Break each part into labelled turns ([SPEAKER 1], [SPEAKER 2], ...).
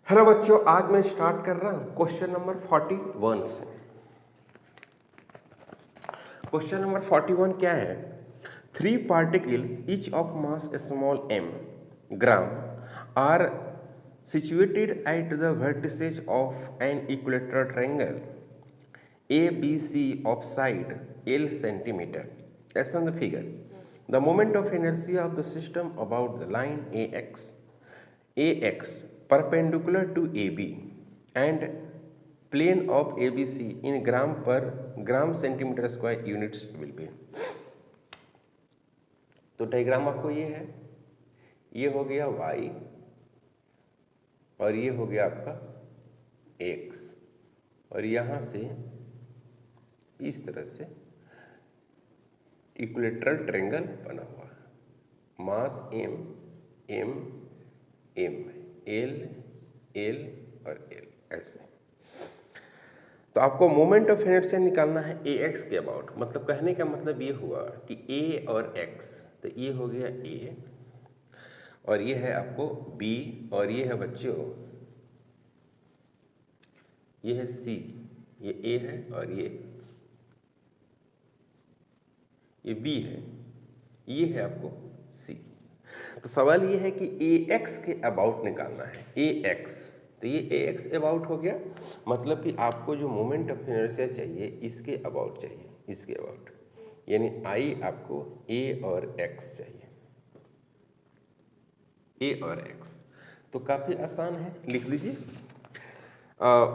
[SPEAKER 1] Hello बच्चों, आज मैं स्टार्ट कर रहा हूं क्वेश्चन नंबर 41 से। क्वेश्चन नंबर 41 क्या है? 3 particles each of mass small m gram are situated at the vertices of an equilateral triangle ABC of side L centimeter as on the figure. The moment of inertia of the system about the line AX perpendicular to AB and plane of ABC in gram centimeter square units will be. तो diagram आपको ये है, ये हो गया y और ये हो गया आपका x और यहाँ से इस तरह से इक्विलेटरल ट्रायंगल बना हुआ है। मास m m m l l और l ऐसे। तो आपको मोमेंट ऑफ इनर्शिया निकालना है ax के अबाउट। मतलब कहने का मतलब ये हुआ कि a और x, तो ये हो गया a और ये है आपको b और ये है बच्चों, ये है c, ये a है और ये b है, ये है आपको c। तो सवाल ये है कि ax के अबाउट निकालना है। ax, तो ये ax अबाउट हो गया, मतलब कि आपको जो मोमेंट ऑफ इनर्शिया चाहिए इसके अबाउट चाहिए, इसके अबाउट, यानी I आपको a और x चाहिए, a और x। तो काफ़ी आसान है, लिख लीजिए।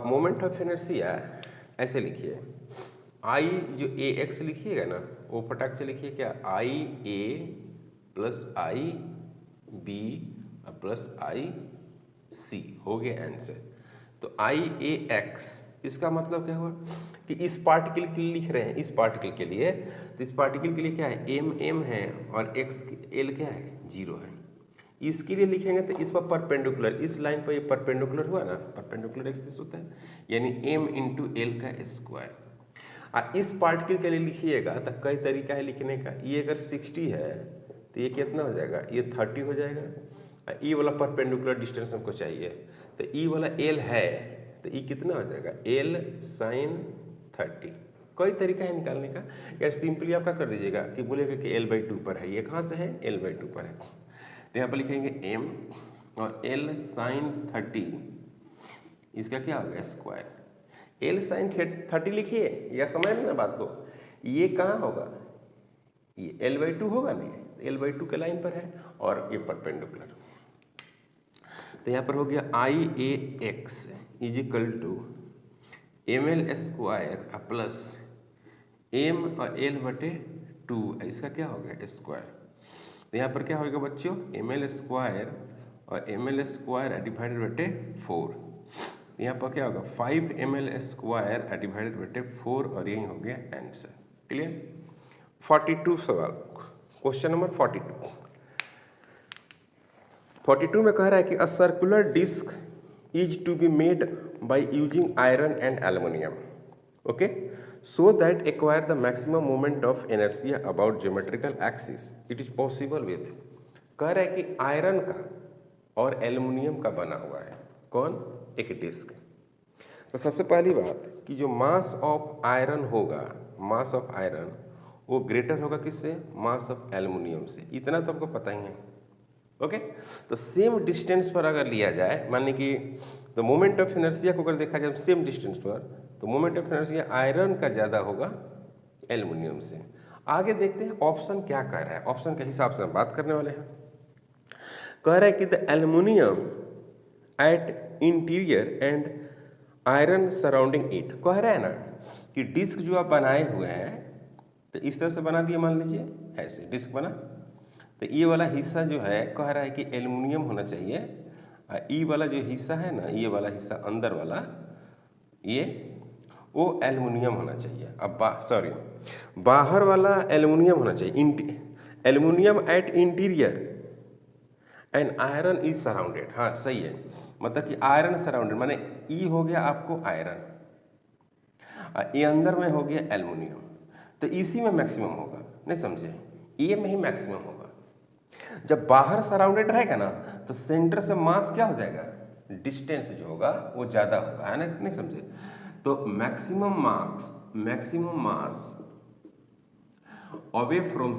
[SPEAKER 1] मोमेंट ऑफ इनर्शिया ऐसे लिखिए, I जो ax लिखिएगा ना वो फटाक से लिखिए क्या, I a plus I b plus I c हो गया आंसर। तो I a x इसका मतलब क्या हुआ कि इस पार्टिकल के लिए लिख रहे हैं, इस पार्टिकल के लिए, तो इस पार्टिकल के लिए क्या है, m m है और x l क्या है, 0 है। इसके लिए लिखेंगे तो इस पर परपेंडिकुलर, इस लाइन पर ये परपेंडिकुलर हुआ ना, परपेंडिकुलर एक्सिस होता है, यानी m इंटू एल का स्क्वायर। इस पार्टिकल के लिए लिखिएगा तो कई तरीका है लिखने का। ये अगर 60 है तो ये कितना हो जाएगा, ये 30 हो जाएगा। ई वाला परपेंडिकुलर डिस्टेंस हमको चाहिए, तो ई वाला एल है तो ई कितना हो जाएगा, एल साइन 30। कोई तरीका है निकालने का, या सिंपली आप क्या कर दीजिएगा कि बोलेगा कि l/2 पर है, ये कहाँ से है, l/2 पर है। तो यहाँ पर लिखेंगे m और l साइन 30, इसका क्या होगा स्क्वायर। l साइन 30 लिखिए, या समझ ना बात को, ये कहाँ होगा, ये l/2 होगा नहीं, l/2 के लाइन पर है और ये परपेंडिकुलर। तो यहाँ पर हो गया I a x is equal to ml square plus m और l/2, इसका क्या हो गया स्क्वायर। तो यहाँ पर क्या होगा बच्चों, ml स्क्वायर और ml स्क्वायर डिवाइडेड बटे 4। यहाँ पर क्या होगा 5 ml स्क्वायर डिवाइडेड बटे 4 और यही हो गया आंसर। क्लियर। 42 सवाल, क्वेश्चन नंबर 42 में कह रहा है कि a circular disc is to be made by using iron and aluminium, okay, so that acquire the maximum moment of inertia about geometrical axis. It is possible with, कह रहा है कि आयरन का और एल्युमिनियम का बना हुआ है कौन, एक डिस्क। तो सबसे पहली बात कि जो मास ऑफ आयरन होगा, मास ऑफ आयरन वो ग्रेटर होगा किससे, मास ऑफ एल्युमिनियम से, इतना तो आपको पता ही है, ओके। तो सेम डिस्टेंस पर अगर लिया जाए, मान ली कि तो मोमेंट ऑफ इनर्शिया को अगर देखा जाए सेम डिस्टेंस पर, तो मोमेंट ऑफ इनर्शिया आयरन का ज़्यादा होगा एल्युमिनियम से। आगे देखते हैं ऑप्शन क्या कह रहा है, ऑप्शन के हिसाब से हम बात करने वाले हैं। कह रहा है कि the aluminium at interior and iron surrounding it. कह रहा है ना कि डिस्क जो आप बनाए हुए हैं तो इस तरह से बना दिए, मान लीजिए ऐसे डिस्क बना, तो ये वाला हिस्सा जो है कह रहा है कि एल्युमिनियम होना चाहिए, और ई वाला जो हिस्सा है ना, ये वाला हिस्सा अंदर वाला, ये वो एल्युमिनियम होना चाहिए। अब बाहर वाला एल्युमिनियम होना चाहिए। Aluminium at interior and iron is surrounded, हाँ सही है, मतलब कि आयरन सराउंडेड, माने ई हो गया आपको आयरन, ये अंदर में हो गया एल्युमिनियम, तो इसी में मैक्सिमम होगा, नहीं समझे, ये में ही मैक्सिमम होगा। जब बाहर सराउंडेड रहेगा ना तो सेंटर से मास क्या हो जाएगा, डिस्टेंस जो होगा वो ज़्यादा होगा, है ना, नहीं समझे? तो maximum mass away from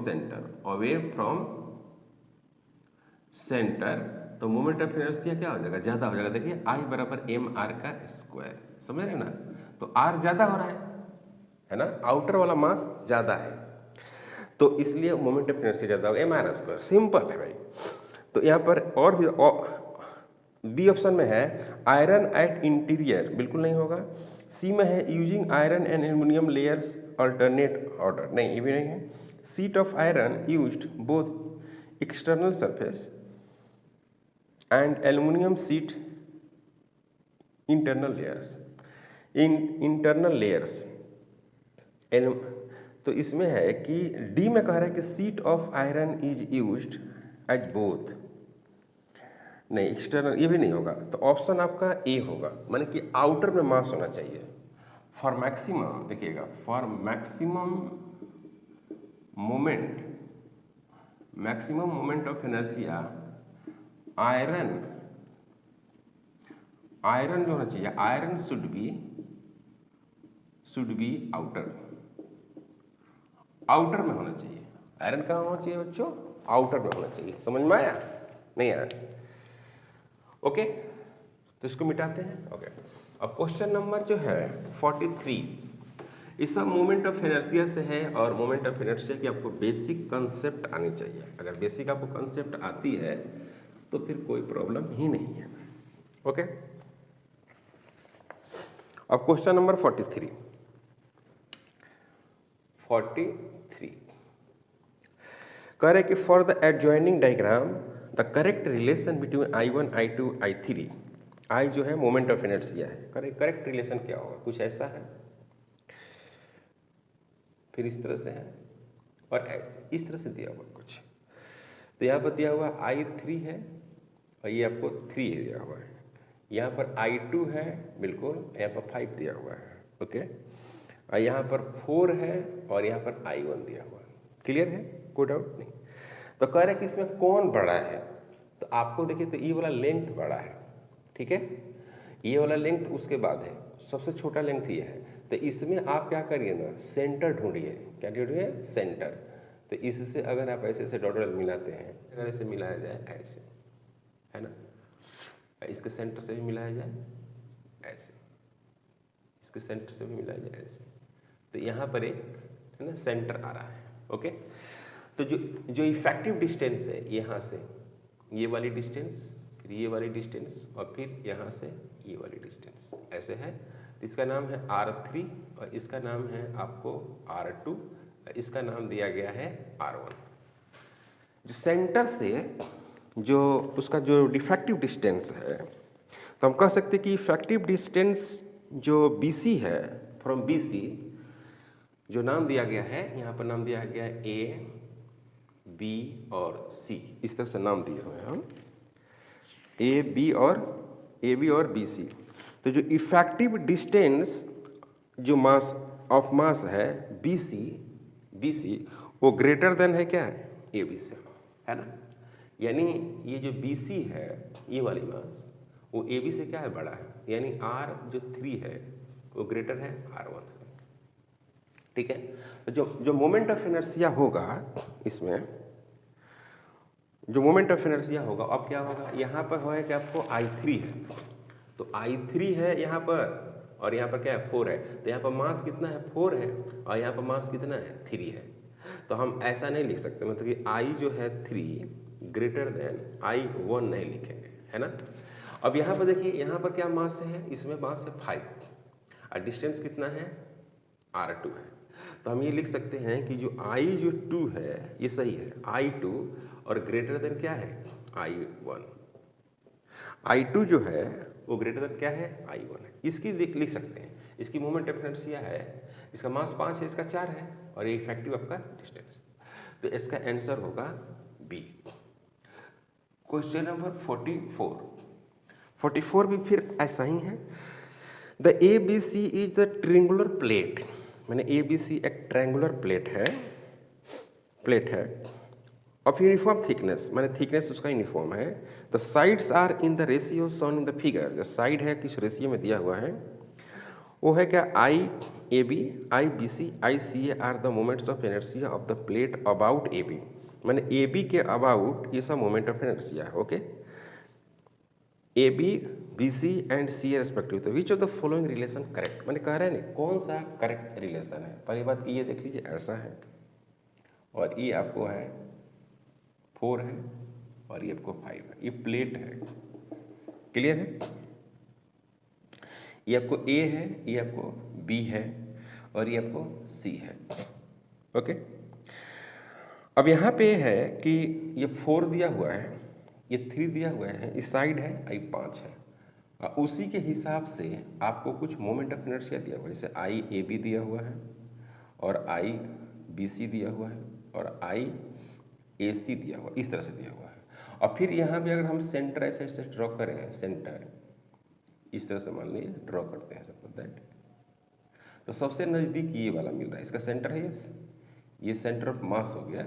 [SPEAKER 1] centre, तो मोमेंट ऑफ इनर्शिया क्या हो जाएगा, ज़्यादा हो जाएगा। देखिए I बराबर mr का स्क्वायर, समझ रहे हैं ना? तो r ज़्यादा हो रहा है ना, आउटर वाला मास ज़्यादा है, तो इसलिए मोमेंट ऑफ इनर्शिया ज़्यादा होगा, mr स्क्वायर, सिंपल है भाई। तो यहाँ पर और भी बी ऑप्शन में है आयरन एट इंटीरियर, बिल्कुल नहीं होगा। सी में है using iron and aluminium layers alternate order, नहीं ये भी नहीं है। Sheet of iron used both external surface and aluminium sheet internal layers तो इसमें है कि डी में कह रहा है कि sheet of iron is used as both, नहीं एक्सटर्नल, ये भी नहीं होगा। तो ऑप्शन आपका ए होगा, माने कि आउटर में मास होना चाहिए। फॉर मैक्सिमम देखिएगा, for maximum moment of inertia iron जो होना चाहिए, आयरन शुड बी आउटर में होना चाहिए। आयरन कहाँ होना चाहिए बच्चों, आउटर में होना चाहिए। समझ में आया, नहीं आया? ओके, तो इसको मिटाते हैं। ओके, अब क्वेश्चन नंबर जो है 43, इसका मोमेंट ऑफ इनर्शिया से है, और मोमेंट ऑफ इनर्शिया की आपको बेसिक कंसेप्ट आनी चाहिए। अगर बेसिक आपको कंसेप्ट आती है तो फिर कोई प्रॉब्लम ही नहीं है। ओके, अब क्वेश्चन नंबर 43 कह रहे कि for the adjoining diagram the correct relation between I1, I2, I3, I जो है मोमेंट ऑफ इनर्शिया है, करेक्ट रिलेशन क्या होगा, कुछ ऐसा है, फिर इस तरह से है, और ऐसे इस तरह से दिया हुआ कुछ। तो यहाँ पर दिया हुआ I3 है और ये आपको 3 दिया हुआ है, यहाँ पर I2 है बिल्कुल, यहाँ पर 5 दिया हुआ है। ओके, और यहाँ पर 4 है और यहाँ पर I1 दिया हुआ है। क्लियर है, कोई डाउट नहीं? तो कह रहे हैं कि इसमें कौन बड़ा है, तो आपको देखिए तो ये वाला लेंथ बड़ा है, ठीक है, ये वाला लेंथ उसके बाद है, सबसे छोटा लेंथ ये है। तो इसमें आप क्या करिए ना, सेंटर ढूंढिए। क्या ढूंढिए? सेंटर। तो इससे अगर आप ऐसे ऐसे डॉट मिलाते हैं, अगर ऐसे मिलाया जाए ऐसे, है ना, इसके सेंटर से भी मिलाया जाए ऐसे, इसके सेंटर से भी मिलाया जाए ऐसे, तो यहाँ पर एक है ना सेंटर आ रहा है। ओके, तो जो इफेक्टिव डिस्टेंस है यहाँ से ये वाली डिस्टेंस, फिर ये वाली डिस्टेंस, और फिर यहाँ से ये वाली डिस्टेंस, ऐसे है। तो इसका नाम है R3 और इसका नाम है आपको R2, इसका नाम दिया गया है R1। जो सेंटर से जो उसका जो डिफेक्टिव डिस्टेंस है, तो हम कह सकते हैं कि इफेक्टिव डिस्टेंस जो BC है, फ्रॉम BC जो नाम दिया गया है, यहाँ पर नाम दिया गया है A, B और C, इस तरह से नाम दिए हुए हैं हम, A, B और BC। तो जो इफेक्टिव डिस्टेंस जो मास है BC वो ग्रेटर देन है क्या है, AB से, है ना। यानी ये जो BC है, ये वाली मास वो AB से क्या है, बड़ा है, यानी R जो 3 है वो ग्रेटर है R1, ठीक है। तो जो मोमेंट ऑफ इनर्शिया होगा, इसमें जो मोमेंट ऑफ इनर्शिया होगा, अब क्या होगा, यहाँ पर होगा कि आपको I3 है, तो I3 है यहाँ पर, और यहाँ पर क्या है 4 है, तो यहाँ पर मास कितना है 4 है, और यहाँ पर मास कितना है 3 है। तो हम ऐसा नहीं लिख सकते, मतलब कि I जो है 3 ग्रेटर देन I1 नहीं लिखेंगे, है ना। अब यहाँ पर देखिए, यहाँ पर क्या मास है, इसमें मास है 5 और डिस्टेंस कितना है R2 है। तो हम ये लिख सकते हैं कि जो I जो 2 है ये सही है, I2 और ग्रेटर देन क्या है I1, I2 जो है वो ग्रेटर देन क्या है I1 है। इसकी लिख सकते हैं, इसकी मोमेंट ऑफ इनर्शिया है, इसका मास 5 है, इसका 4 है, और ये इफेक्टिव आपका डिस्टेंस। तो इसका आंसर होगा बी। क्वेश्चन नंबर 44 भी फिर ऐसा ही है। The ABC is the triangular plate, मैंने ABC एक ट्रायंगुलर प्लेट है ऑफ यूनिफॉर्म थिकनेस, माने थिकनेस उसका यूनिफॉर्म है। The sides are in the ratio shown in the figure, जो साइड है किस रेशियो में दिया हुआ है वो है क्या, I A B, I B C, I C A are the moments of inertia of the plate about A B, माने ए बी के अबाउट ये सब मोमेंट ऑफ इनर्शिया है। Okay, A B B C and C A respective, तो which of the following relation correct, मैंने कह रहे हैं ना कौन सा करेक्ट रिलेशन है। पहली बात कि ये देख लीजिए ऐसा है और ये आपको है 4 है और ये आपको 5 है, ये प्लेट है, क्लियर है। ये आपको ए है, ये आपको बी है और ये आपको सी है। ओके, अब यहाँ पे है कि ये 4 दिया हुआ है, ये 3 दिया हुआ है, इस साइड है, आई 5 है, और उसी के हिसाब से आपको कुछ मोमेंट ऑफ इनर्शिया दिया हुआ है, जैसे आई ए बी दिया हुआ है और आई बी सी दिया हुआ है और आई ए सी दिया हुआ, इस तरह से दिया हुआ है। और फिर यहाँ भी अगर हम सेंटर ऐसे ड्रॉ करें, सेंटर इस तरह से मान लीजिए ड्रॉ करते हैं सपोज दैट, तो सबसे नज़दीक ये वाला मिल रहा है, इसका सेंटर है ये सेंटर ऑफ मास हो गया,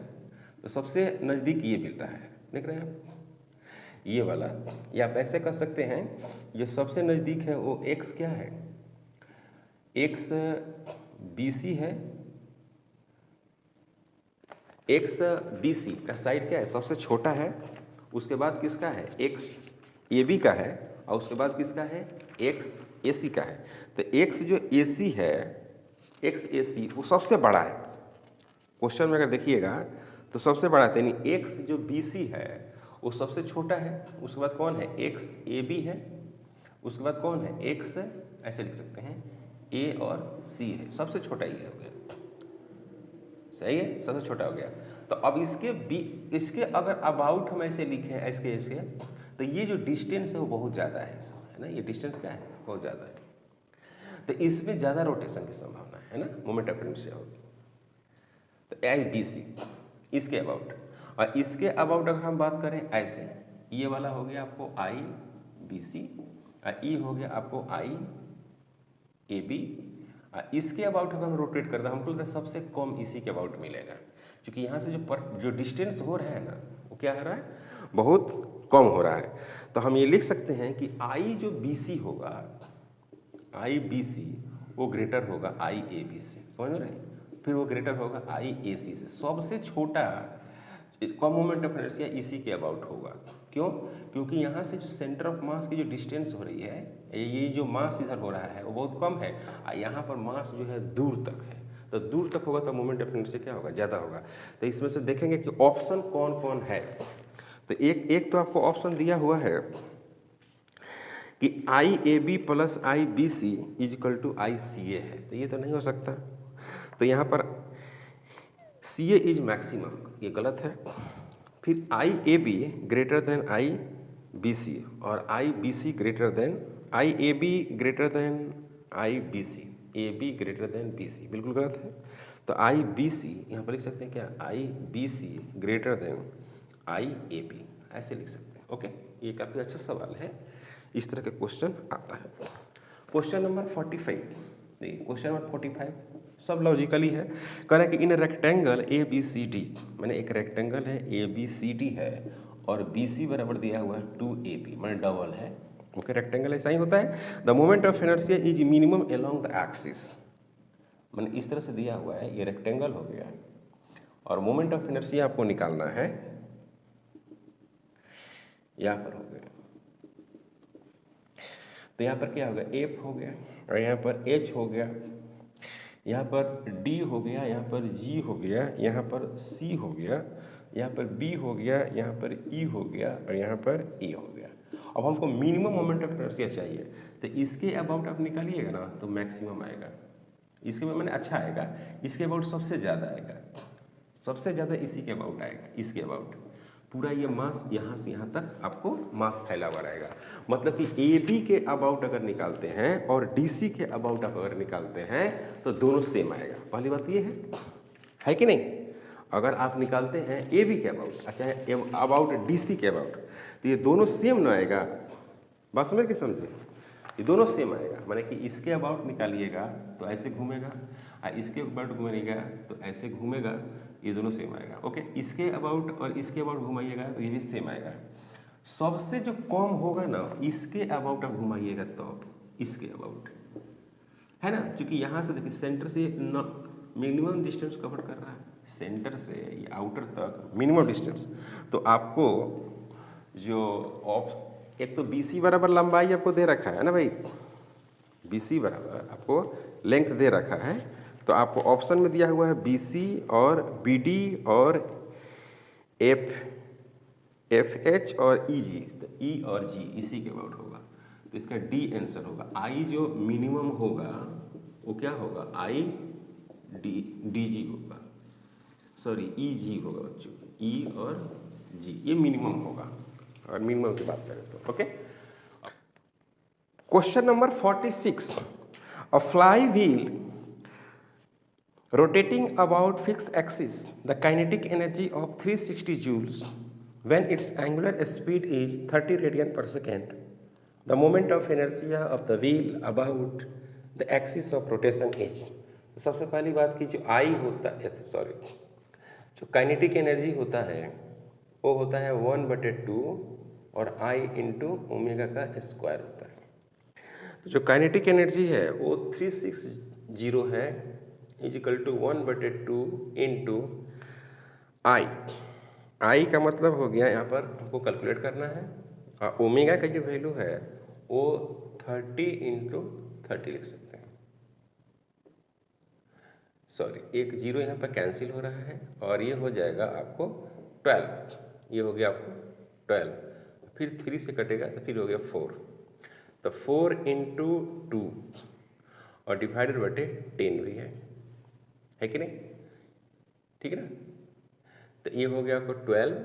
[SPEAKER 1] तो सबसे नज़दीक ये मिल रहा है, देख रहे हैं आप ये वाला। या आप ऐसे कर सकते हैं, जो सबसे नज़दीक है वो एक्स क्या है, एक्स बी सी है, एक्स बी सी का साइड क्या है, सबसे छोटा है, उसके बाद किसका है, एक्स ए बी का है, और उसके बाद किसका है, एक्स ए सी का है। तो एक्स जो ए सी है, एक्स ए सी वो सबसे बड़ा है, क्वेश्चन में अगर देखिएगा तो सबसे बड़ा है, यानी एक्स जो बी सी है वो सबसे छोटा है, उसके बाद कौन है, एक्स ए बी है, उसके बाद कौन है, एक्स, ऐसे लिख सकते हैं ए और सी है, सबसे छोटा ये हो गया, सही है, सबसे छोटा हो गया। तो अब इसके अगर अबाउट हम ऐसे लिखें ऐसे, तो ये जो डिस्टेंस है वो बहुत ज़्यादा है ना, ये डिस्टेंस क्या है, बहुत ज़्यादा है, तो इसमें ज़्यादा रोटेशन की संभावना है ना, मोमेंट ऑफ इनर्शिया होगी। तो आई बी सी इसके अबाउट, और इसके अबाउट अगर हम बात करें ऐसे, ये वाला हो गया आपको आई बी सी, और ये हो गया आपको आई ए बी, इसके अबाउट अगर हम रोटेट करते हैं हमको लगता है सबसे कम इसी के अबाउट मिलेगा, क्योंकि यहाँ से जो डिस्टेंस हो रहा है ना वो क्या हो रहा है, बहुत कम हो रहा है। तो हम ये लिख सकते हैं कि आई जो बी सी होगा, आई बी सी वो ग्रेटर होगा आई ए बी से, समझ में रहे, फिर वो ग्रेटर होगा आई ए सी से, सबसे छोटा कम मोमेंट ऑफ इनर्शिया इसी के अबाउट होगा। क्यों, क्योंकि यहाँ से जो सेंटर ऑफ मास की जो डिस्टेंस हो रही है, ये जो मास इधर हो रहा है वो बहुत कम है, और यहाँ पर मास जो है दूर तक है, तो दूर तक होगा तो मोमेंट ऑफ इनर्शिया क्या होगा, ज़्यादा होगा। तो इसमें से देखेंगे कि ऑप्शन कौन कौन है, तो एक तो आपको ऑप्शन दिया हुआ है कि I A B plus I B C is equal to I C A है, तो ये तो नहीं हो सकता, तो यहाँ पर सी ए इज मैक्सिमम, ये गलत है। फिर I A B greater than I B C और I B C greater than I A B greater than I B C, A B greater than B C, बिल्कुल गलत है। तो आई बी सी यहाँ पर लिख सकते हैं क्या, I B C greater than I A B, ऐसे लिख सकते हैं। ओके, ये काफ़ी अच्छा सवाल है, इस तरह के क्वेश्चन आता है। क्वेश्चन नंबर 45, देखिए क्वेश्चन नंबर 45 सब लॉजिकली है, कह रहा है कि in rectangle A B C D, मैंने एक रेक्टेंगल है ए बी सी डी है और बी सी बराबर दिया हुआ है 2AB, मैंने डबल है। ओके, रेक्टेंगल ऐसा ही होता है। The moment of inertia is minimum along the axis, मैंने इस तरह से दिया हुआ है, ये रेक्टेंगल हो गया और मोमेंट ऑफ इनर्शिया आपको निकालना है, यहाँ पर हो गया, तो यहाँ पर क्या हो गया, F हो गया और यहाँ पर H हो गया, यहाँ पर D हो गया, यहाँ पर G हो गया, यहाँ पर C हो गया, यहाँ पर B हो गया, यहाँ पर E हो गया और यहाँ पर A हो गया। अब हमको मिनिमम मोमेंट ऑफ इनर्शिया चाहिए, तो इसके अबाउट आप निकालिएगा ना तो मैक्सिमम आएगा, इसके मैंने अच्छा आएगा, इसके अबाउट सबसे ज़्यादा आएगा, सबसे ज़्यादा इसी के अबाउट आएगा, इसके अबाउट पूरा ये मास यहाँ से यहाँ तक आपको मास फैला हुआ रहेगा। मतलब कि ए बी के अबाउट अगर निकालते हैं और डी सी के अबाउट अगर निकालते हैं तो दोनों सेम आएगा। पहली बात ये है कि नहीं, अगर आप निकालते हैं ए बी के अबाउट, अच्छा अबाउट डी सी के अबाउट, तो ये दोनों सेम ना आएगा, बात समझ के समझे, ये दोनों सेम आएगा। माने कि इसके अबाउट निकालिएगा तो ऐसे घूमेगा और इसके अबाउट घूमेगा तो ऐसे घूमेगा, ये दोनों सेम आएगा। ओके, इसके अबाउट और इसके अबाउट घुमाइएगा तो ये भी सेम आएगा। सबसे जो कम होगा ना इसके अबाउट आप घुमाइएगा तो इसके अबाउट, है ना, क्योंकि यहाँ से देखिए सेंटर से मिनिमम डिस्टेंस कवर कर रहा है, सेंटर से ये आउटर तक मिनिमम डिस्टेंस। तो आपको जो एक तो BC बराबर लंबाई आपको दे रखा है ना भाई, BC बराबर आपको लेंथ दे रखा है, तो आपको ऑप्शन में दिया हुआ है BC और BD और FH और EG, तो E और G इसी के अबाउट होगा, तो इसका D आंसर होगा। I जो मिनिमम होगा वो क्या होगा, DG होगा, सॉरी EG होगा बच्चों, E और G ये मिनिमम होगा, और मिनिमम की बात करें तो। Okay, question number 46, a fly wheel rotating about fixed axis, the kinetic energy of 360 joules when its angular speed is 30 radian per second. The moment of inertia of the wheel about the axis of rotation is. सबसे पहली बात की जो I होता है, sorry, जो kinetic energy होता है वो होता है 1/2 और I इंटू ओमेगा का स्क्वायर होता है। तो जो काइनेटिक एनर्जी है वो 360 है इजिकल टू 1/2 इंटू आई का मतलब हो गया, यहाँ पर हमको कैलकुलेट करना है, और ओमेगा का जो वैल्यू है वो 30 इंटू 30 लिख सकते हैं, सॉरी एक जीरो यहाँ पर कैंसिल हो रहा है, और ये हो जाएगा आपको 12, ये हो गया आपको 12, फिर 3 से कटेगा तो फिर हो गया 4, तो 4 इंटू 2 और डिवाइडेड बटे 10 भी है कि नहीं, ठीक है ना। तो ये हो गया आपको 12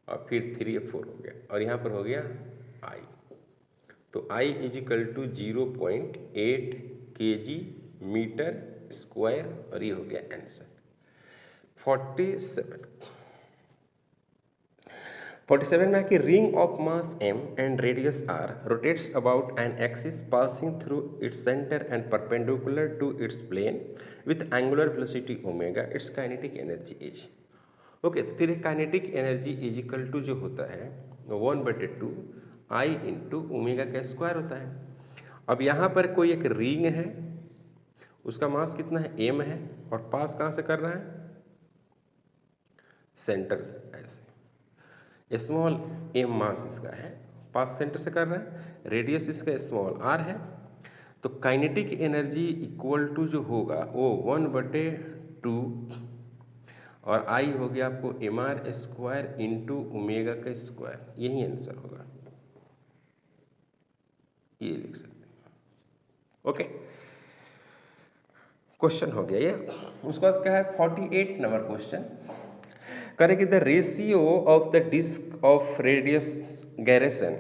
[SPEAKER 1] और फिर 3 और 4 हो गया, और यहाँ पर हो गया I, तो I is equal to 0.8 kg metre square, और ये हो गया आंसर। 47 में कि ring of mass m and radius r rotates about an axis passing through its centre and perpendicular to its plane with angular velocity omega, its kinetic energy is. Okay, तो फिर kinetic energy is equal to जो होता है 1/2 I into omega का square होता है। अब यहाँ पर कोई एक रिंग है, उसका मास कितना है, m है, और पास कहाँ से कर रहा है, सेंटर से, ऐसे स्मॉल m मास इसका है, पास सेंटर से कर रहा है, रेडियस इसका स्मॉल r है, तो काइनेटिक एनर्जी इक्वल टू जो होगा वो 1/2 और I हो गया आपको mr स्क्वायर इंटू ओमेगा का स्क्वायर, यही आंसर होगा, ये लिख सकते हैं। ओके, क्वेश्चन हो गया ये। उसके बाद क्या है 48 नंबर क्वेश्चन, करेंगे the ratio of the disc of radius gyration,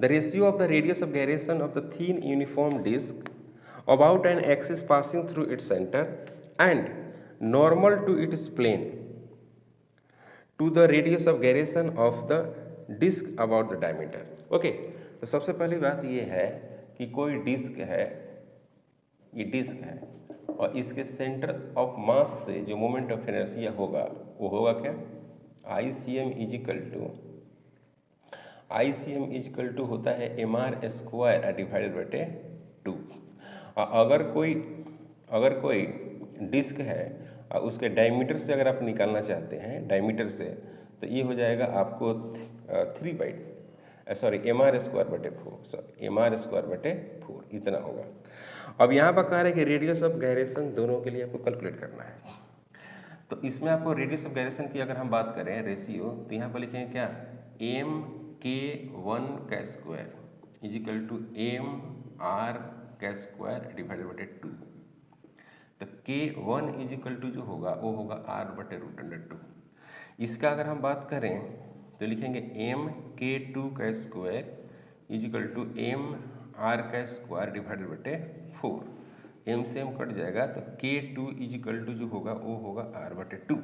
[SPEAKER 1] the ratio of the radius of gyration of the thin uniform disc about an axis passing through its centre and normal to its plane to the radius of gyration of the disc about the diameter. Okay, तो सबसे पहली बात ये है कि कोई disc है, ये डिस्क है, और इसके सेंटर ऑफ मास से जो मोमेंट ऑफ इनर्शिया होगा वो होगा क्या, ICM इजिकल टू होता है mr स्क्वायर डिवाइडेड बटे 2। अगर कोई डिस्क है और उसके डायमीटर से अगर आप निकालना चाहते हैं, डायमीटर से, तो ये हो जाएगा आपको mr स्क्वायर बटे 4 इतना होगा। अब यहाँ पर कह रहे हैं कि रेडियस ऑफ gyration दोनों के लिए आपको कैलकुलेट करना है, तो इसमें आपको रेडियस ऑफ gyration की अगर हम बात करें रेशियो, तो यहाँ पर लिखेंगे क्या, mk1 का स्क्वायर इजिकल टू mr का स्क्वायर डिवाइडेड बटे 2, तो k1 इजिकल टू जो होगा वो होगा r/√2। इसका अगर हम बात करें तो लिखेंगे mk2 का स्क्वायर इजिकल टू mr का स्क्वायर डिवाइडेड बटे 4, m से m कट जाएगा, तो k2 इजिकल टू जो होगा वो होगा r/2।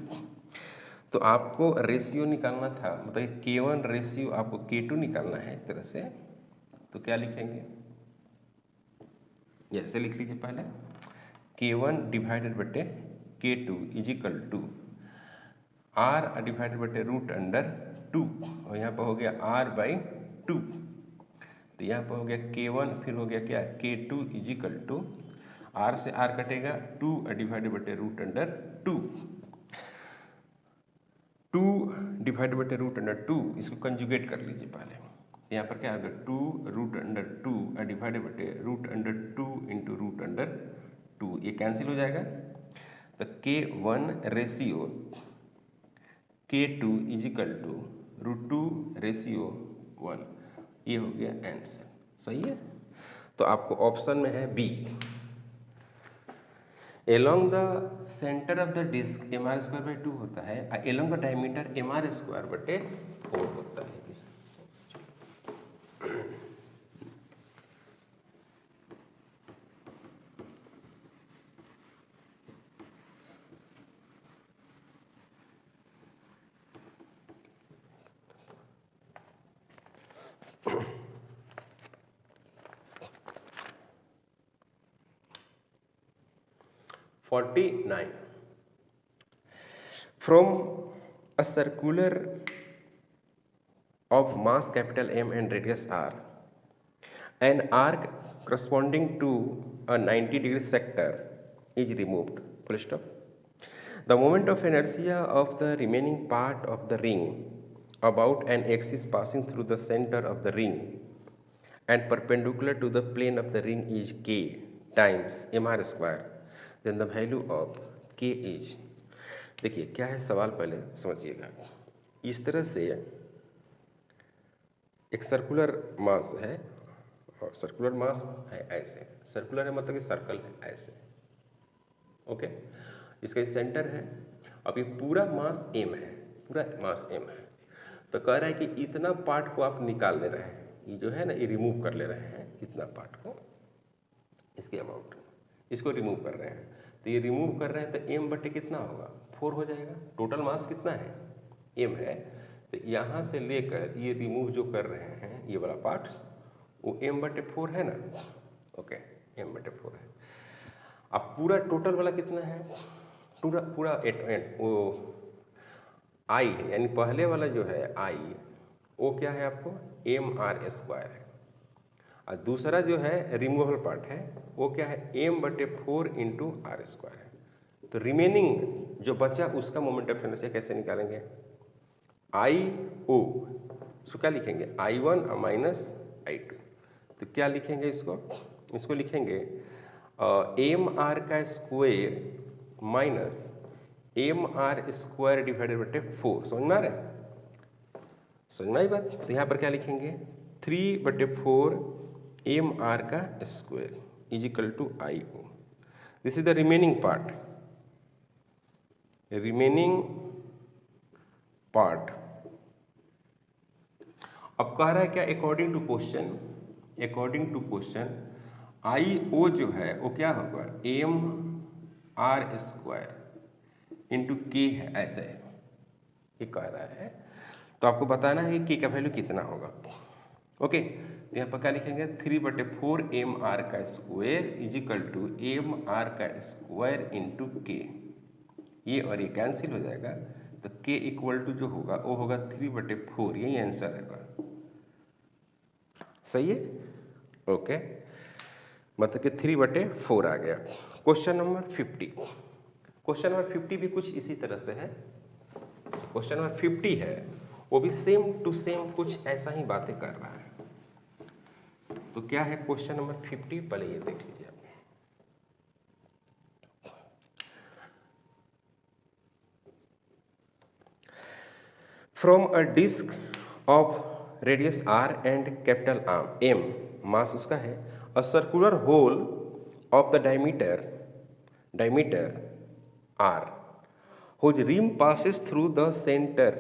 [SPEAKER 1] तो आपको रेशियो निकालना था, मतलब k1 रेशियो आपको k2 निकालना है एक तरह से, तो क्या लिखेंगे, ऐसे लिख लीजिए, पहले k1 डिवाइडेड बटे k2 is equal to r divided बटे रूट अंडर 2 और यहाँ पर हो गया r/2। तो यहाँ पर हो गया k1 फिर हो गया क्या k2 इजिकल टू r से r कटेगा 2 डिवाइडेड बटे रूट अंडर 2। 2 डिवाइडेड बटे रूट अंडर 2 इसको कंजुगेट कर लीजिए पहले। यहाँ पर क्या होगा 2 रूट अंडर 2 डिवाइडेड बटे root under 2 into root under 2, ये कैंसिल हो जाएगा। तो k1 ratio k2 is equal to root 2 ratio 1, ये हो गया आंसर। सही है। तो आपको ऑप्शन में है B. Along the centre of the disc mr²/2 होता है, एलोंग द डायमीटर mr²/4 होता है। (49) From a circular of mass capital M and radius r, an arc corresponding to a 90-degree sector is removed. Full stop. The moment of inertia of the remaining part of the ring about an axis passing through the center of the ring and perpendicular to the plane of the ring is k times mr². Then the value of k is, देखिए क्या है सवाल पहले समझिएगा। इस तरह से एक सर्कुलर मास है और सर्कुलर मास है ऐसे, सर्कुलर है मतलब कि सर्कल है ऐसे, ओके। इसका सेंटर है, अब ये पूरा मास m है, पूरा मास m है। तो कह रहा है कि इतना पार्ट को आप निकाल ले रहे हैं, ये जो है ना ये रिमूव कर ले रहे हैं, इतना पार्ट को, इसके अबाउट इसको रिमूव कर रहे हैं। तो ये रिमूव कर रहे हैं तो m बटे कितना होगा 4 हो जाएगा। टोटल मास कितना है m है, तो यहाँ से लेकर ये रिमूव जो कर रहे हैं ये वाला पार्ट वो m बटे 4 है ना, ओके m बटे 4 है। अब पूरा टोटल वाला कितना है, पूरा वो I है, यानी पहले वाला जो है I वो क्या है आपको mr² है, और दूसरा जो है रिमूवेबल पार्ट है वो क्या है m बटे 4 इंटू r² है। तो रिमेनिंग जो बचा उसका मोमेंट ऑफ इनर्शिया कैसे निकालेंगे, I0 इसको क्या लिखेंगे I1 माइनस I2। तो क्या लिखेंगे इसको लिखेंगे mr का स्क्वायर माइनस mr² डिवाइडेड बटे 4। समझ में आ रहा है, समझ में आई बात। तो यहाँ पर क्या लिखेंगे 3 बटे 4 mr का square is equal to I0। This is the remaining part, अब कह रहा है क्या अकॉर्डिंग टू क्वेश्चन I0 जो है वो क्या होगा mr² इंटू k है, ऐसा है ये कह रहा है। तो आपको बताना है k का वैल्यू कितना होगा, ओके। तो यहाँ पर क्या लिखेंगे 3 बटे 4 mr का square is equal to mr का स्क्वायर इंटू k, ये और ये कैंसिल हो जाएगा। तो k इक्वल टू जो होगा वो होगा 3 बटे 4, यही आंसर है। सही है, ओके, मतलब कि 3 बटे 4 आ गया। क्वेश्चन नंबर 50, क्वेश्चन नंबर 50 भी कुछ इसी तरह से है। क्वेश्चन नंबर 50 है वो भी सेम टू सेम कुछ ऐसा ही बातें कर रहा है। तो क्या है क्वेश्चन नंबर 50, पहले ये देख लीजिए आप। From a disc of radius r and capital M, mass उसका है, a circular hole of the diameter r whose rim passes through the center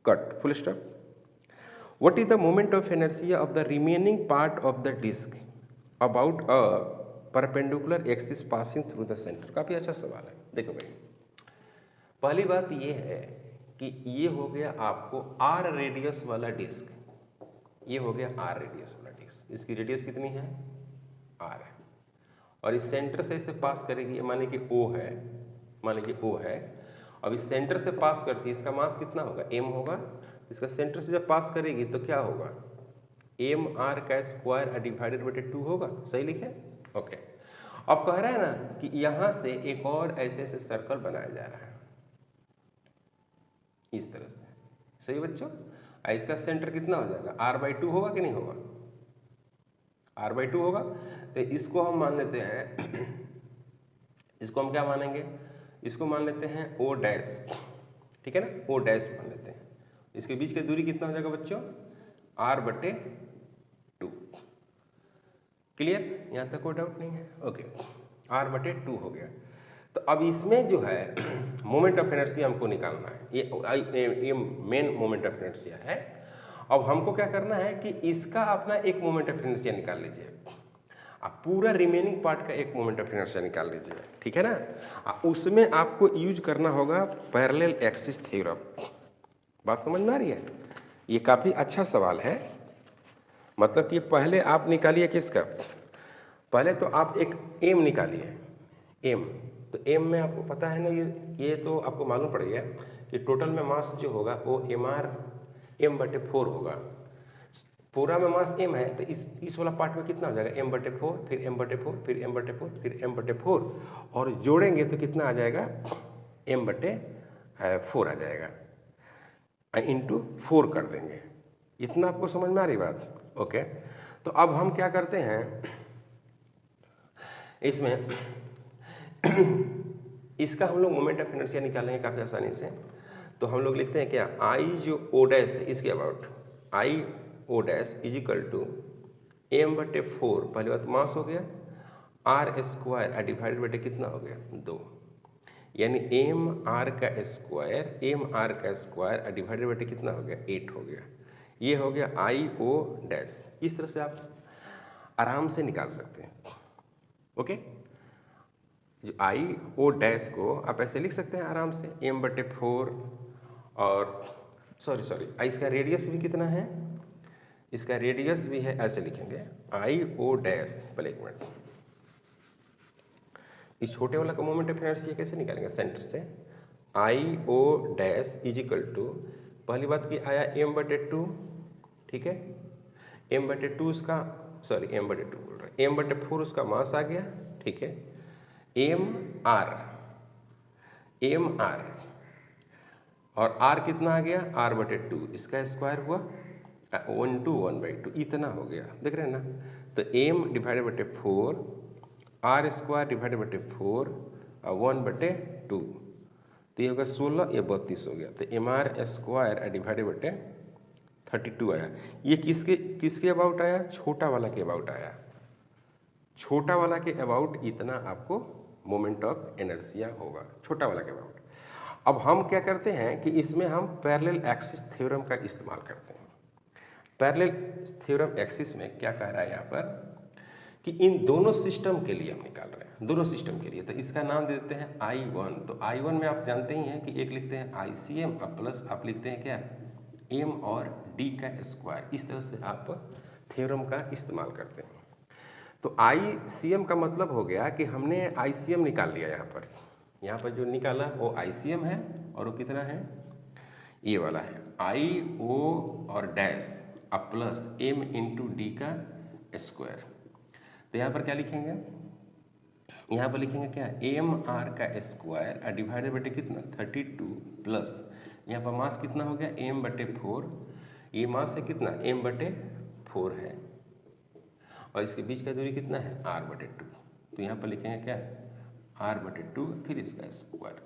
[SPEAKER 1] cut, full stop. What is the moment of inertia of the remaining part of the disc about a perpendicular axis passing through the center? काफी अच्छा सवाल है। देखो भाई, पहली बात ये है कि ये हो गया आपको r रेडियस वाला डिस्क, ये हो गया r रेडियस वाला डिस्क। इसकी रेडियस कितनी है r है, और इस सेंटर से इसे पास करेगी, मान लीजिए O है, मान लीजिए O है, अब इस सेंटर से पास करती है, इसका मास कितना होगा, m होगा। इसका सेंटर से जब पास करेगी तो क्या होगा, एम आर का स्क्वायर डिवाइडेड बाई 2 होगा। सही लिखे, ओके। अब कह रहा है ना कि यहां से एक और ऐसे ऐसे सर्कल बनाया जा रहा है इस तरह से। सही बच्चों, इसका सेंटर कितना हो जाएगा, r/2 होगा कि नहीं होगा, r/2 होगा। तो इसको हम मान लेते हैं, इसको हम क्या मानेंगे, इसको मान लेते हैं o डैश, ठीक है ना, o डैश मान लेते हैं। इसके बीच की दूरी कितना हो जाएगा बच्चों, r/2। क्लियर, यहाँ तक कोई डाउट नहीं है, ओके। r/2 हो गया। तो अब इसमें जो है मोमेंट ऑफ इनर्शिया हमको निकालना है, ये मेन मोमेंट ऑफ इनर्शिया है। अब हमको क्या करना है कि इसका अपना एक मोमेंट ऑफ इनर्शिया निकाल लीजिए, आप पूरा रिमेनिंग पार्ट का एक मोमेंट ऑफ इनर्शिया निकाल लीजिए, ठीक है ना। उसमें आपको यूज करना होगा पैरेलल एक्सिस थ्योरम। बात समझ में आ रही है, ये काफ़ी अच्छा सवाल है। मतलब कि पहले आप निकालिए किसका, पहले तो आप एक एम निकालिए, एम। तो एम में आपको पता है ना, ये तो आपको मालूम पड़ गया कि टोटल में मास जो होगा वो m/4 होगा। पूरा में मास m है, तो इस वाला पार्ट में कितना हो जाएगा, m/4, फिर m/4, फिर m/4, फिर m/4, और जोड़ेंगे तो कितना आ जाएगा, m/4 आ जाएगा, इंटू 4 कर देंगे। इतना आपको समझ में आ रही बात, ओके। तो अब हम क्या करते हैं इसमें इसका हम लोग मोमेंट ऑफ इनर्शिया निकालेंगे काफ़ी आसानी से। तो हम लोग लिखते हैं क्या, आई जो ओ डैश है इसके about, I O dash is equal to m/4, पहली बात मास हो गया, r स्क्वायर डिवाइडेड बाई कितना हो गया, 2, यानी m r का स्क्वायर डिवाइडेड बाई कितना हो गया, 8 हो गया। ये हो गया आई ओ डैश। इस तरह से आप आराम से निकाल सकते हैं, ओके। जो आई ओ डैश को आप ऐसे लिख सकते हैं आराम से, m/4, और सॉरी इसका रेडियस भी कितना है, इसका रेडियस भी है, ऐसे लिखेंगे आई ओ डैश। पहले एक मिनट, इस छोटे वाला का मोमेंट ऑफ इनर्शिया कैसे निकालेंगे, सेंटर से I O dash is equal to, पहली बात की आया m/2, ठीक है, m/2 उसका, सॉरी m/2 बोल रहा है, m/4 उसका मास आ गया, ठीक है, m r और r कितना आ गया, r/2, इसका स्क्वायर हुआ 1/2 इतना हो गया, देख रहे हैं ना। तो m divided by 4, r square divided by 4 और 1/2, तो ये होगा 16, ये 32 हो गया। तो mr स्क्वायर डिवाइडेड बाई 32 आया। ये किसके अबाउट आया, छोटा वाला के अबाउट आया, छोटा वाला के अबाउट इतना आपको मोमेंट ऑफ इनर्शिया होगा, छोटा वाला के अबाउट। अब हम क्या करते हैं कि इसमें हम पैरेलल एक्सिस थ्योरम का इस्तेमाल करते हैं। पैरेलल थ्योरम एक्सिस में क्या कह रहा है यहाँ पर कि इन दोनों सिस्टम के लिए हम निकाल रहे हैं, दोनों सिस्टम के लिए। तो इसका नाम दे देते हैं I1। तो I1 में आप जानते ही हैं कि एक लिखते हैं ICM और प्लस आप लिखते हैं क्या, m और d का स्क्वायर। इस तरह से आप थ्योरम का इस्तेमाल करते हैं। तो ICM का मतलब हो गया कि हमने ICM निकाल लिया, यहाँ पर जो निकाला वो ICM है, और वो कितना है, ये वाला है IO और डैश अब प्लस m इंटू डी का स्क्वायर। तो यहाँ पर क्या लिखेंगे, यहाँ पर लिखेंगे क्या, mr का स्क्वायर डिवाइडेड बाई कितना 32 प्लस यहाँ पर मास कितना हो गया m/4, ये मास है कितना m/4 है, और इसके बीच का दूरी कितना है r/2। तो यहाँ पर लिखेंगे क्या r/2 फिर इसका स्क्वायर।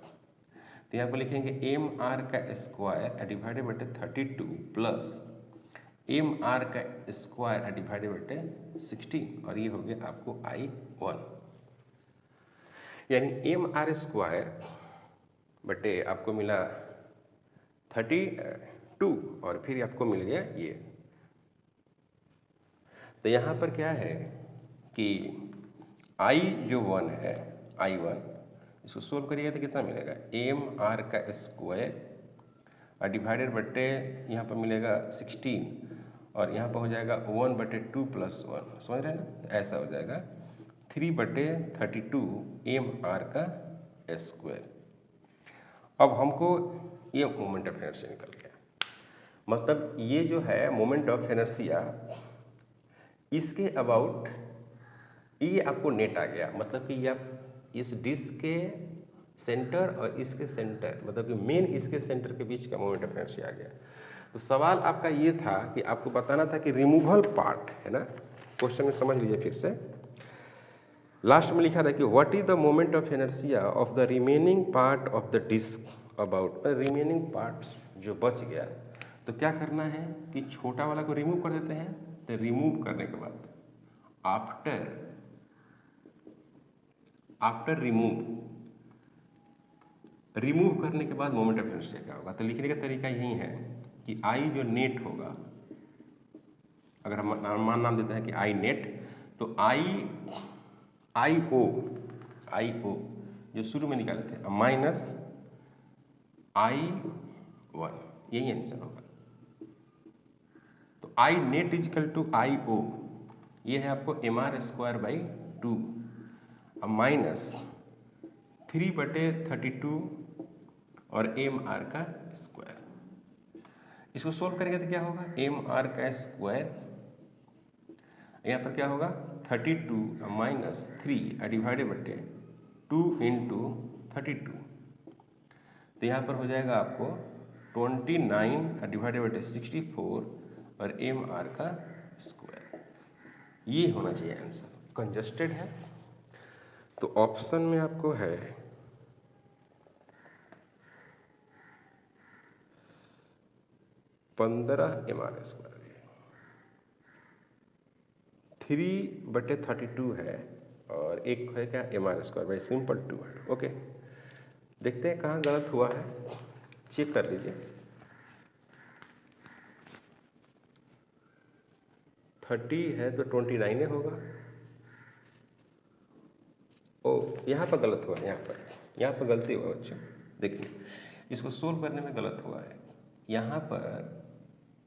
[SPEAKER 1] तो यहाँ पर लिखेंगे mr का square divided by 32 plus mr का स्क्वायर डिवाइडेड बाई 16, और ये हो गया आपको I1, यानी mr स्क्वायर बटे आपको मिला 32 और फिर आपको मिल गया ये। तो यहाँ पर क्या है कि I जो 1 है, I1, इसको सोल्व करिएगा तो कितना मिलेगा, mr का स्क्वायर डिवाइडेड बटे यहाँ पर मिलेगा 16, और यहाँ पर हो जाएगा 1/2 प्लस 1, समझ रहे हैं ना। तो ऐसा हो जाएगा 3/32 mr का स्क्वायर, अब हमको ये मोमेंट ऑफ इनर्शिया निकल गया, मतलब ये जो है मोमेंट ऑफ इनर्शिया, इसके अबाउट ये आपको नेट आ गया, मतलब कि ये आप इस डिस्क के सेंटर और इसके सेंटर, मतलब कि मेन इसके सेंटर के बीच का मोमेंट ऑफ इनर्शिया आ गया। तो सवाल आपका ये था कि आपको बताना था कि रिमूवल पार्ट है ना, क्वेश्चन में समझ लीजिए फिर से। लास्ट में लिखा था कि what is the moment of inertia of the remaining part of the disc about, remaining parts जो बच गया, तो क्या करना है कि छोटा वाला को रिमूव कर देते हैं। तो रिमूव करने के बाद आफ्टर रिमूव करने के बाद मोमेंट ऑफ इनर्शिया क्या होगा। तो लिखने का तरीका यही है कि आई जो नेट होगा, अगर हम नाम देते हैं कि आई नेट, तो आई ओ जो शुरू में निकाले थे माइनस I1, यही आंसर होगा। तो आई नेट इजकल टू आई ओ, ये है आपको mr²/2 माइनस 3/32 और mr का स्क्वायर। इसको सोल्व करेंगे तो क्या होगा, mr का स्क्वायर, यहाँ पर क्या होगा 32 माइनस 3 डिवाइडेड बटे 2 इंटू 32, तो यहाँ पर हो जाएगा आपको 29 डिवाइडेड बटे 64 और mr का स्क्वायर। ये होना चाहिए आंसर। कंजस्टेड है तो ऑप्शन में आपको है 15 mr², 3/32 है और एक है क्या mr², सिंपल 2 है। ओके, देखते हैं कहाँ गलत हुआ है, चेक कर लीजिए। 30 है तो 29 होगा। ओ, यहाँ पर गलत हुआ है, यहाँ पर गलती हुआ बच्चों। देखिए इसको सोल्व करने में गलत हुआ है। यहाँ पर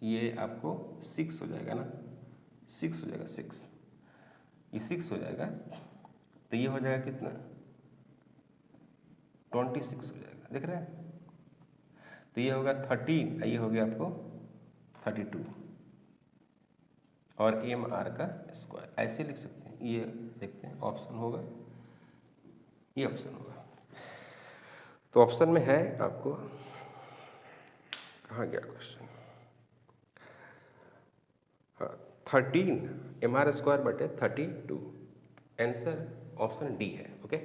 [SPEAKER 1] ये आपको 6 हो जाएगा ना, 6 हो जाएगा, 6, ये 6 हो जाएगा, तो ये हो जाएगा कितना 26 हो जाएगा, देख रहे हैं। तो ये होगा 13, ये हो गया आपको 32 और mr का स्क्वायर, ऐसे लिख सकते हैं। ये देखते हैं ऑप्शन होगा, ये ऑप्शन होगा। तो ऑप्शन में है आपको, कहाँ गया क्वेश्चन, हाँ 13 mr²/32, आंसर ऑप्शन डी है। ओके,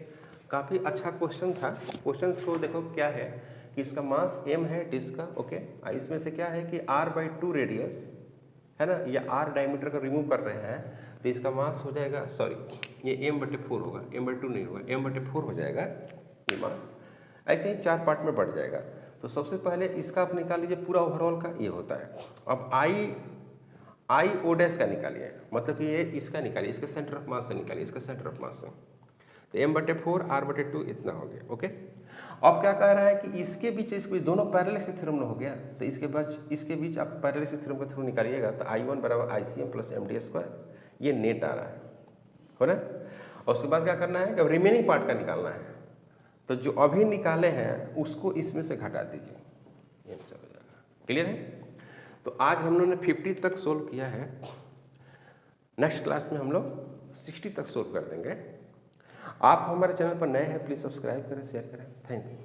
[SPEAKER 1] काफ़ी अच्छा क्वेश्चन था। क्वेश्चन को देखो क्या है कि इसका मास m है डिस्क का। ओके, इसमें से क्या है कि r/2 रेडियस है ना, या r डायमीटर का रिमूव कर रहे हैं, तो इसका मास हो जाएगा, सॉरी ये m/4 होगा, m/2 नहीं होगा, m/4 हो जाएगा ये मास। ऐसे ही 4 पार्ट में बढ़ जाएगा। तो सबसे पहले इसका आप निकाल लीजिए, पूरा ओवरऑल का ये होता है। अब आई ओ डैश का निकालिए, मतलब कि ये इसका निकालिए, इसके सेंटर ऑफ मास से निकालिए, इसका सेंटर ऑफ मास से। तो m/4 r/2 इतना हो गया। ओके, अब क्या कह रहा है कि इसके बीच दोनों पैरेलल थ्योरम में हो गया, तो इसके बीच आप पैरेलल थ्योरम का थ्रू निकालिएगा, तो I1 बराबर ICM प्लस MD², ये नेट आ रहा है, हो ना। और उसके बाद क्या करना है कि अब रिमेनिंग पार्ट का निकालना है, तो जो अभी निकाले हैं उसको इसमें से घटा दीजिए, ये आंसर हो जाएगा। क्लियर है। तो आज हम लोगों ने 50 तक सोल्व किया है, नेक्स्ट क्लास में हम लोग 60 तक सोल्व कर देंगे। आप हमारे चैनल पर नए हैं, प्लीज़ सब्सक्राइब करें, शेयर करें। Thank you.